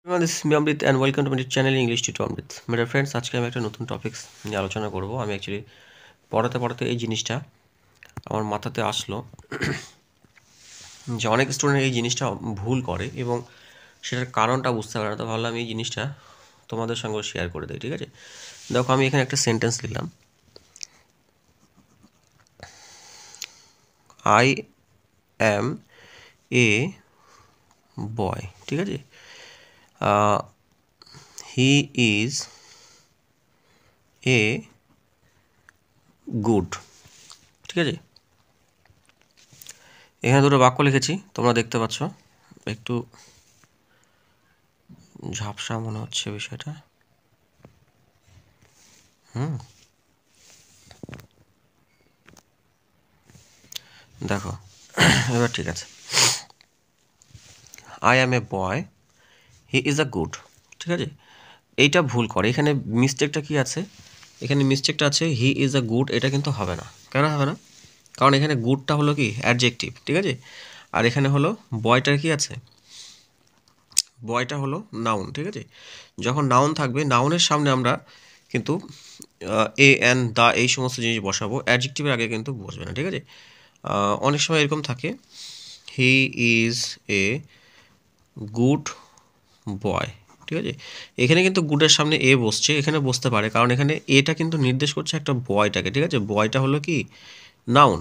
This is me Amrit and welcome to my channel English Tutor Amrit. My dear friends, আজকে আমি একটা নতুন topics নিয়ে আলোচনা করব। আমি অ্যাকচুয়ালি পড়াতে এই জিনিসটা আমার মাথাতে আসলো যে অনেক স্টুডেন্ট এই জিনিসটা ভুল করে এবং সেটার কারণটা বুঝতে পারে না। তো ভাবলাম এই জিনিসটা তোমাদের সঙ্গে শেয়ার করে দিই, ঠিক আছে? দেখো, আমি এখানে একটা সেন্টেন্স লিখলাম, আই অ্যাম এ বয়, ঠিক আছে? হি ইজ এ গুড, ঠিক আছে? এখানে দুটো বাক্য লিখেছি, তোমরা দেখতে পাচ্ছ। একটু ঝাপসা মনে হচ্ছে বিষয়টা। দেখো, এবার ঠিক আছে। I am A boy, he is a good, ঠিক আছে? এইটা ভুল করে। এখানে মিস্টেকটা কি আছে? এখানে মিস্টেকটা আছে হি ইজ আ গুড, এটা কিন্তু হবে না। কেন হবে না? কারণ এখানে গুডটা হলো কি অ্যাডজেক্টিভ, ঠিক আছে? আর এখানে হলো বয়টার কি আছে, বয়টা হলো নাউন, ঠিক আছে? যখন নাউন থাকবে, নাউনের সামনে আমরা কিন্তু এ অ্যান দা এই সমস্ত জিনিস বসাবো, অ্যাডজেক্টিভের আগে কিন্তু বসবে না, ঠিক আছে? অনেক সময় এরকম থাকে, he is a good boy, ঠিক আছে? এখানে কিন্তু গুডের সামনে এ বসছে, এখানে বসতে পারে, কারণ এখানে এটা কিন্তু নির্দেশ করছে একটা বয়টাকে, ঠিক আছে? বয়টা হলো কি নাউন,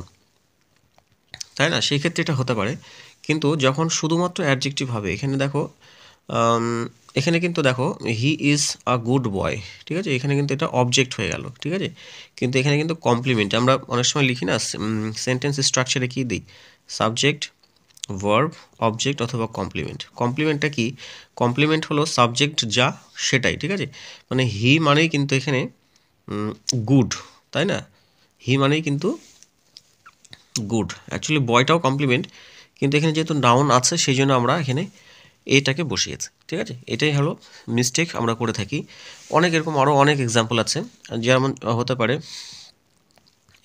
তাই না? সেই ক্ষেত্রে এটা হতে পারে। কিন্তু যখন শুধুমাত্র অ্যাডজেক্টিভ হবে, এখানে দেখো, এখানে কিন্তু দেখো he is a good boy, ঠিক আছে? এখানে কিন্তু এটা অবজেক্ট হয়ে গেল, ঠিক আছে? কিন্তু এখানে কিন্তু কমপ্লিমেন্ট আমরা অনেক সময় লিখি না, সেন্টেন্স স্ট্রাকচারে কী দিই, সাবজেক্ট, ভার্ব, অবজেক্ট অথবা কমপ্লিমেন্ট। কমপ্লিমেন্টটা কি? কমপ্লিমেন্ট হলো সাবজেক্ট যা সেটাই, ঠিক আছে? মানে হি মানেই কিন্তু এখানে গুড, তাই না? হি মানেই কিন্তু গুড। অ্যাকচুয়ালি বয়টাও কমপ্লিমেন্ট, কিন্তু এখানে যেহেতু নাউন আছে সেই জন্য আমরা এখানে এটাকে বসিয়েছি, ঠিক আছে? এটাই হলো মিস্টেক আমরা করে থাকি। অনেক এরকম আরও অনেক এক্সাম্পল আছে, যেমন হতে পারে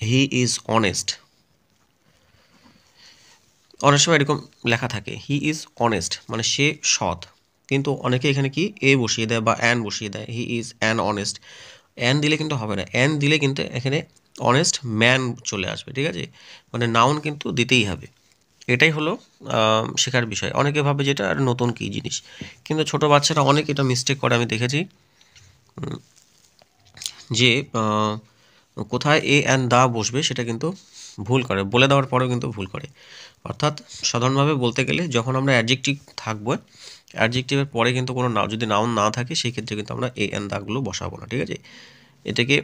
হি ইজ অনেস্ট। অনেক সময় এরকম লেখা থাকে হি ইজ অনেস্ট, মানে সে সৎ, কিন্তু অনেকে এখানে কি এ বসিয়ে দেয় বা অ্যান বসিয়ে দেয়, he is an honest. An দিলে কিন্তু হবে না, অ্যান দিলে কিন্তু এখানে অনেস্ট ম্যান চলে আসবে, ঠিক আছে? মানে নাউন কিন্তু দিতেই হবে। এটাই হলো শেখার বিষয়। অনেকে ভাবে যেটা আর নতুন কী জিনিস, কিন্তু ছোটো বাচ্চারা অনেক এটা মিস্টেক করে, আমি দেখেছি যে কোথায় এ অ্যান্ড দা বসবে সেটা কিন্তু ভুল করে, বলে দেওয়ার পরেও কিন্তু ভুল করে। অর্থাৎ সাধারণভাবে বলতে গেলে যখন আমরা অ্যাডজেক্টিভ থাকবো, অ্যাডজেক্টিভের পরে কিন্তু কোনো যদি নাউন না থাকে সেই ক্ষেত্রে কিন্তু আমরা এ অ্যান্ড দাগুলো বসাবো না, ঠিক আছে? এটাকে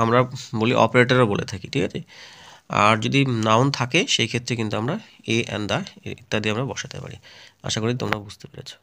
আমরা বলি অপারেটরও বলে থাকি, ঠিক আছে? আর যদি নাউন থাকে সেই ক্ষেত্রে কিন্তু আমরা এ অ্যান্ড দা ইত্যাদি আমরা বসাতে পারি। আশা করি তোমরা বুঝতে পেরেছো।